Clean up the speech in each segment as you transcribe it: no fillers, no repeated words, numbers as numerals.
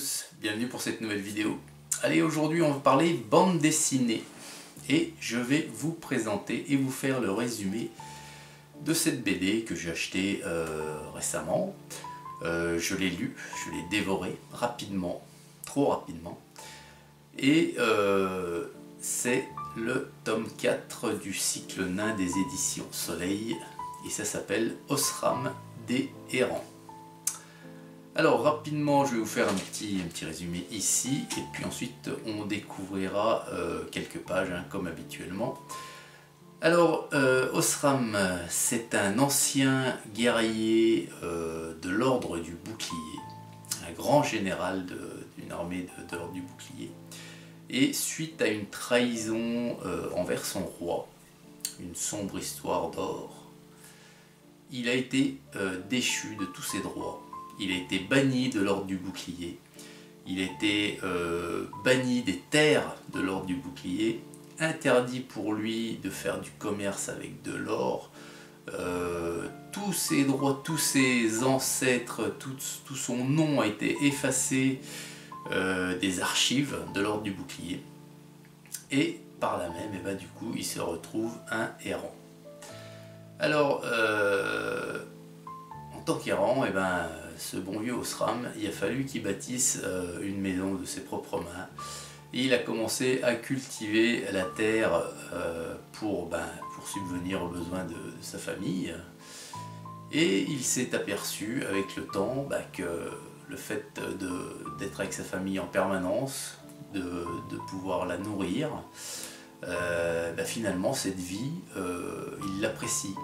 tous, bienvenue pour cette nouvelle vidéo. Allez, aujourd'hui on va parler bande dessinée et je vais vous présenter et vous faire le résumé de cette BD que j'ai acheté récemment. Je l'ai lu, je l'ai dévoré rapidement, trop rapidement, et c'est le tome 4 du cycle nain des éditions Soleil et ça s'appelle Osram des Errants. Alors rapidement je vais vous faire un petit résumé ici et puis ensuite on découvrira quelques pages comme habituellement. Alors Osram, c'est un ancien guerrier de l'ordre du bouclier, un grand général d'une armée de l'ordre du bouclier, et suite à une trahison envers son roi, une sombre histoire d'or, il a été déchu de tous ses droits. Il a été banni de l'ordre du bouclier, il a été banni des terres de l'ordre du bouclier, interdit pour lui de faire du commerce avec de l'or, tous ses droits, tous ses ancêtres, tout son nom a été effacé des archives de l'ordre du bouclier, et par là même, et ben, du coup, il se retrouve un errant. Alors, en tant qu'errant, et ben, ce bon vieux Osram, il a fallu qu'il bâtisse une maison de ses propres mains. Et il a commencé à cultiver la terre pour subvenir aux besoins de sa famille. Et il s'est aperçu avec le temps que le fait d'être avec sa famille en permanence, de pouvoir la nourrir, finalement cette vie, il l'apprécie.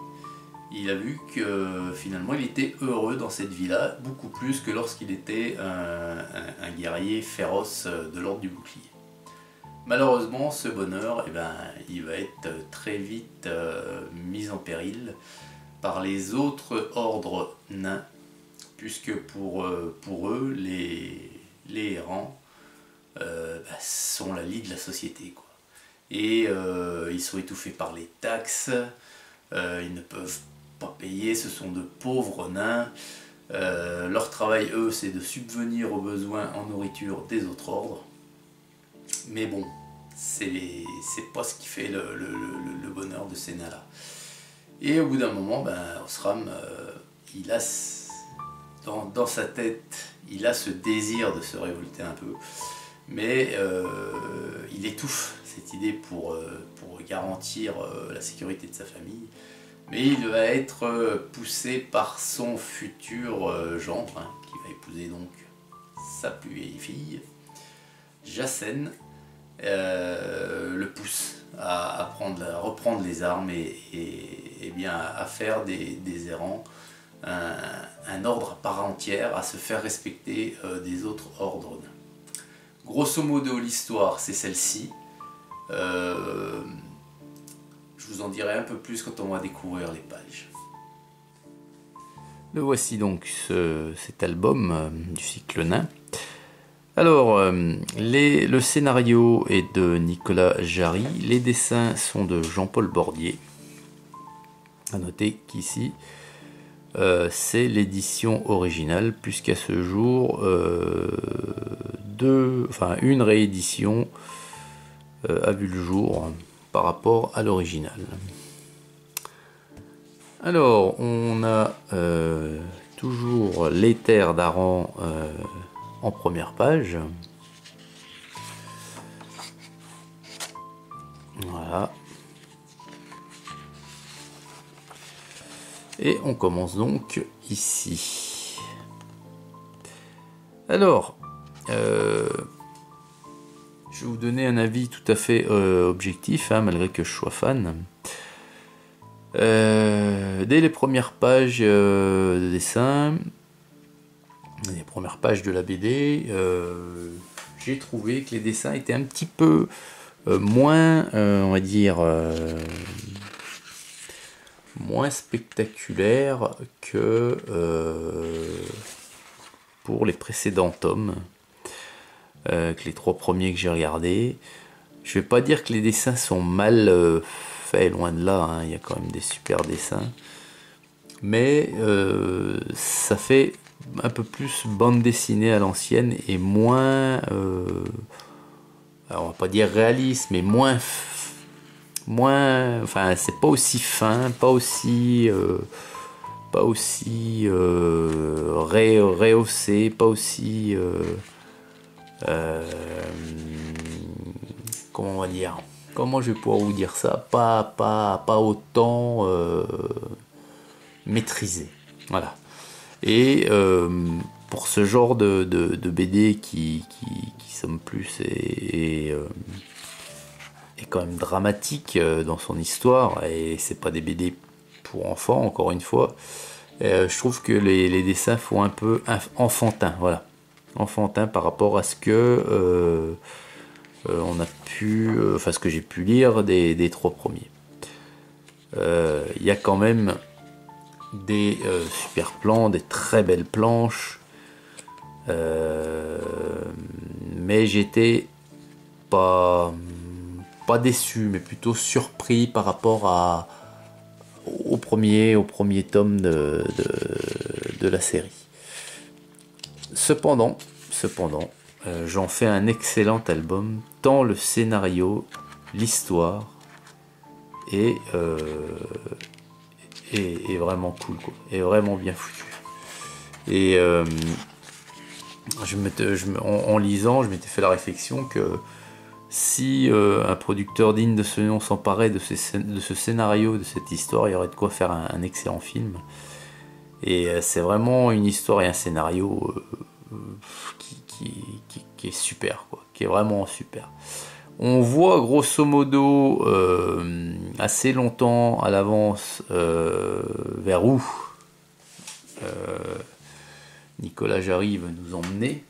Il a vu que finalement il était heureux dans cette vie-là, beaucoup plus que lorsqu'il était un guerrier féroce de l'ordre du bouclier. Malheureusement, ce bonheur, il va être très vite mis en péril par les autres ordres nains, puisque pour eux, les errants sont la lie de la société, quoi. Et ils sont étouffés par les taxes, ils ne peuvent pas payer, ce sont de pauvres nains. Leur travail, eux, c'est de subvenir aux besoins en nourriture des autres ordres. Mais bon, c'est pas ce qui fait le bonheur de ces nains-là. Et au bout d'un moment, Osram, il a dans sa tête, il a ce désir de se révolter un peu, mais il étouffe cette idée pour garantir la sécurité de sa famille. Mais il va être poussé par son futur gendre, qui va épouser donc sa plus vieille fille, Jacen, le pousse à reprendre les armes et bien à faire des errants un ordre à part entière, à se faire respecter des autres ordres. Grosso modo, l'histoire, c'est celle-ci. Je vous en dirai un peu plus quand on va découvrir les pages. Le voici donc cet album du cycle nain. Alors, le scénario est de Nicolas Jarry, les dessins sont de Jean-Paul Bordier. A noter qu'ici, c'est l'édition originale, puisqu'à ce jour, une réédition a vu le jour par rapport à l'original. Alors, on a toujours les terres d'Aran en première page. Voilà. Et on commence donc ici. Alors, je vais vous donner un avis tout à fait objectif, malgré que je sois fan. Dès les premières pages de dessin, les premières pages de la BD, j'ai trouvé que les dessins étaient un petit peu moins, on va dire, moins spectaculaires que pour les précédents tomes. Que les 3 premiers que j'ai regardés. Je vais pas dire que les dessins sont mal faits, loin de là, il y a quand même des super dessins, mais ça fait un peu plus bande dessinée à l'ancienne et moins, alors on va pas dire réaliste, mais moins, enfin c'est pas aussi fin, pas aussi rehaussé, pas aussi comment on va dire, comment je vais pouvoir vous dire ça, pas autant maîtrisé, voilà. Et pour ce genre de BD qui somme plus est quand même dramatique dans son histoire, et c'est pas des BD pour enfants, encore une fois, je trouve que les dessins font un peu enfantin, voilà, enfantin par rapport à ce que on a pu, enfin ce que j'ai pu lire des 3 premiers. Il y a quand même des super plans, des très belles planches, mais j'étais pas déçu, mais plutôt surpris par rapport au premier tome de la série. Cependant, j'en fais un excellent album, tant le scénario, l'histoire est vraiment cool, quoi, est vraiment bien foutu. Et en lisant, je m'étais fait la réflexion que si un producteur digne de ce nom s'emparait de ce scénario, de cette histoire, il y aurait de quoi faire un excellent film. Et c'est vraiment une histoire et un scénario qui est super, quoi, qui est vraiment super. On voit grosso modo assez longtemps à l'avance vers où Nicolas Jarry veut nous emmener.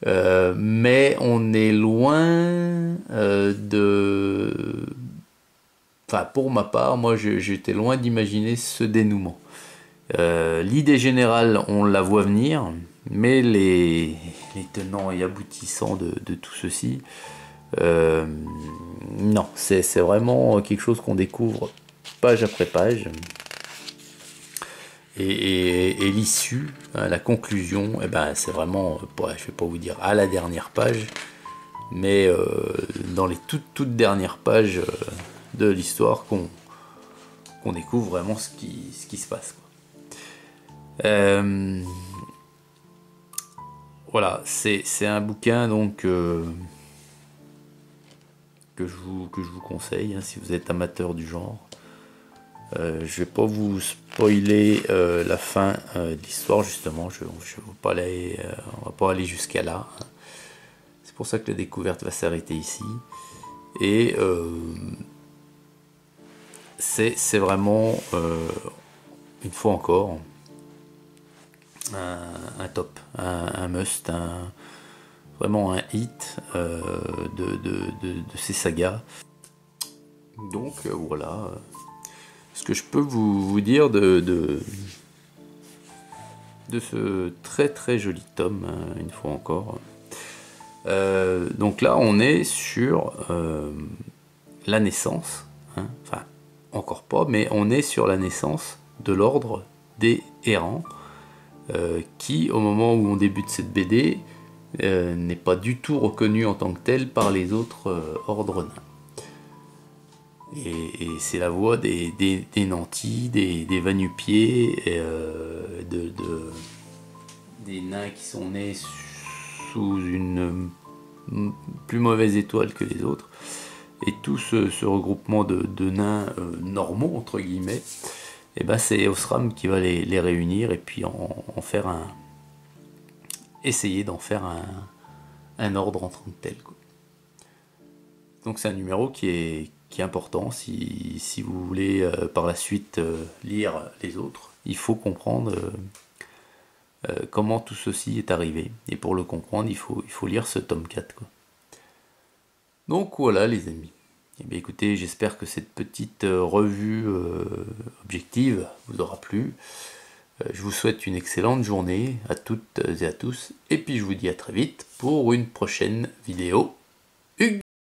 Mais on est loin Enfin, pour ma part, moi j'étais loin d'imaginer ce dénouement. L'idée générale, on la voit venir, mais les tenants et aboutissants de tout ceci, non, c'est vraiment quelque chose qu'on découvre page après page. Et l'issue, la conclusion, eh ben, c'est vraiment, je ne vais pas vous dire à la dernière page, mais dans les toutes dernières pages de l'histoire qu'on découvre vraiment ce qui se passe, quoi. Voilà, c'est un bouquin donc que je vous conseille, hein, si vous êtes amateur du genre. Je vais pas vous spoiler la fin de l'histoire, justement. On va pas aller jusqu'à là. C'est pour ça que la découverte va s'arrêter ici. Et c'est vraiment, une fois encore, un top, un must, vraiment un hit de ces sagas. Donc voilà ce que je peux vous dire de ce très très joli tome, une fois encore. Donc là on est sur la naissance, hein, enfin encore pas, mais on est sur la naissance de l'ordre des errants, qui au moment où on débute cette BD n'est pas du tout reconnu en tant que tel par les autres ordres nains. Et c'est la voix des nantis, des va-nu-pieds, des nains qui sont nés sous une plus mauvaise étoile que les autres. Et tout ce regroupement de nains normaux, entre guillemets, et ben c'est Osram qui va les réunir et puis en faire essayer d'en faire un ordre en tant que tel, quoi. Donc c'est un numéro qui est important si vous voulez par la suite lire les autres. Il faut comprendre comment tout ceci est arrivé, et pour le comprendre il faut lire ce tome 4, quoi. Donc voilà les amis. Eh bien, écoutez, j'espère que cette petite revue objective vous aura plu. Je vous souhaite une excellente journée à toutes et à tous, et puis je vous dis à très vite pour une prochaine vidéo.